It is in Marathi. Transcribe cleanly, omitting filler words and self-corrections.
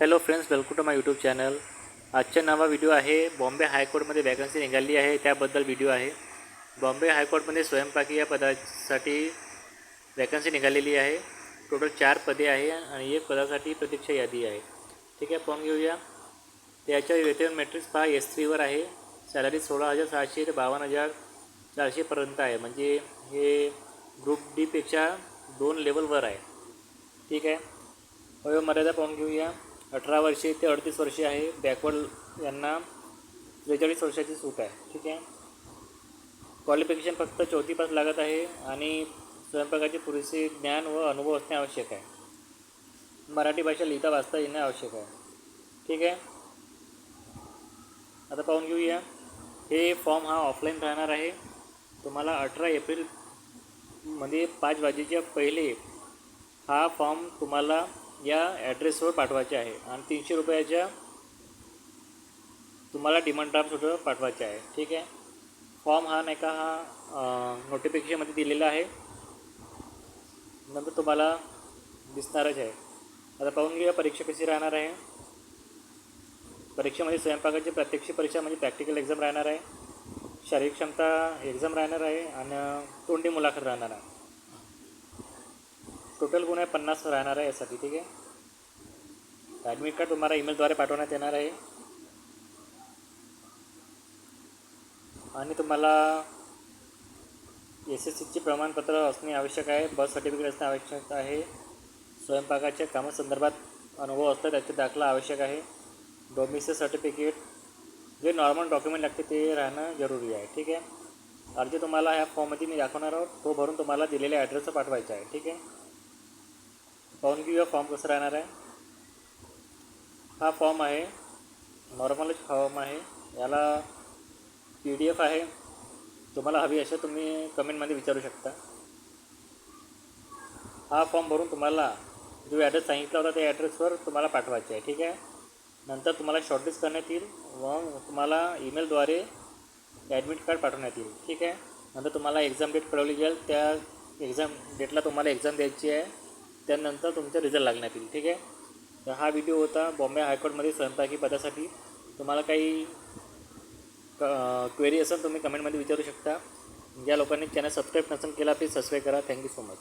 Hello friends, welcome to my YouTube channel. आजचा नवा व्हिडिओ आहे. बॉम्बे हायकोर्टमध्ये वॅकन्सी निघाली आहे त्याबद्दल व्हिडिओ आहे. बॉम्बे हायकोर्टमध्ये स्वयंपाकी या पदासाठी वॅकन्सी निघालेली आहे. टोटल 4 पदे आहे आणि 1 पदासाठी प्रतीक्षा यादी आहे. ठीक आहे, फॉर्म घेऊया. त्याच्या वेतन मॅट्रिक्स पहा S3वर आहे. सॅलरी 16,600 ते 52,400 पर्यंत आहे. म्हणजे हे ग्रुप डी पेक्षा 2 लेवलवर आहे. ठीक आहे. वयोमर्यादा पाहून घेऊया. 18 वर्षे ते 38 वर्षे आहे. बॅकवर्ड यांना 43 वर्षाची सूट आहे. ठीक आहे. क्वालिफिकेशन फक्त 4थी पास लागत आहे आणि स्वयंपाकाचे पुरेसे ज्ञान व अनुभव असणे आवश्यक आहे. मराठी भाषा लिहिता वाचता येणे आवश्यक आहे. ठीक आहे. आता पाहून घेऊया. हे फॉर्म हा ऑफलाईन राहणार आहे. तुम्हाला 18 एप्रिलमध्ये 5 वाजेच्या पहिले हा फॉर्म तुम्हाला या ॲड्रेसवर पाठवायचे आहे आणि 300 रुपयाच्या तुम्हाला डिमांड ड्राफ्टसुद्धा पाठवायचे आहे. ठीक आहे. फॉर्म हा नाही का हा नोटिफिकेशनमध्ये दिलेला आहे, नंतर तुम्हाला दिसणारच आहे. आता पाहून घेऊया परीक्षा कशी राहणार आहे. परीक्षेमध्ये स्वयंपाकाची प्रत्यक्ष परीक्षा म्हणजे प्रॅक्टिकल एक्झाम राहणार आहे. शारीरिक क्षमता एक्झाम राहणार आहे आणि तोंडी मुलाखत राहणार आहे. टोटल गुण आहे 50 राहणार आहे यासाठी. ठीक आहे. ॲडमिट कार्ड तुम्हाला ईमेलद्वारे पाठवण्यात येणार आहे आणि तुम्हाला SSCचे प्रमाणपत्र असणे आवश्यक आहे. बर्थ सर्टिफिकेट असणे आवश्यक आहे. स्वयंपाकाच्या कामासंदर्भात अनुभव असला त्याचे दाखला आवश्यक आहे. डोमिसाईल सर्टिफिकेट जे नॉर्मल डॉक्युमेंट लागते ते राहणं जरुरी आहे. ठीक आहे. अर्ज तुम्हाला ह्या फॉर्ममध्ये मी दाखवणार आहोत, तो भरून तुम्हाला दिलेल्या ॲड्रेसवर पाठवायचा आहे. ठीक आहे. पाहून घेऊया फॉर्म कसं राहणार आहे. हा फॉर्म आहे, नॉर्मलच फॉर्म आहे. याला PDF आहे. तुम्हाला हवी असे तुम्ही कमेंटमध्ये विचारू शकता. हा फॉर्म भरून तुम्हाला जो ॲड्रेस सांगितला होता त्या ॲड्रेसवर तुम्हाला पाठवायचे आहे. ठीक आहे. नंतर तुम्हाला शॉर्टलिस्ट करण्यात येईल व तुम्हाला ईमेलद्वारे ॲडमिट कार्ड पाठवण्यात येईल. ठीक आहे. नंतर तुम्हाला एक्झाम डेट कळवली जाईल. त्या एक्झाम डेटला तुम्हाला एक्झाम द्यायची आहे. त्यानंतर तुमचा रिझल्ट लागण्यात येईल. ठीक आहे. तर हा व्हिडिओ होता बॉम्बे हायकोर्टमध्ये स्वयंपाकी पदासाठी. तुम्हाला काही क्वेरी असेल तुम्ही कमेंटमध्ये विचारू शकता. ज्या लोकांनी चॅनल सबस्क्राईब नसेल केला प्लीज सबस्क्राईब करा. Thank you so much.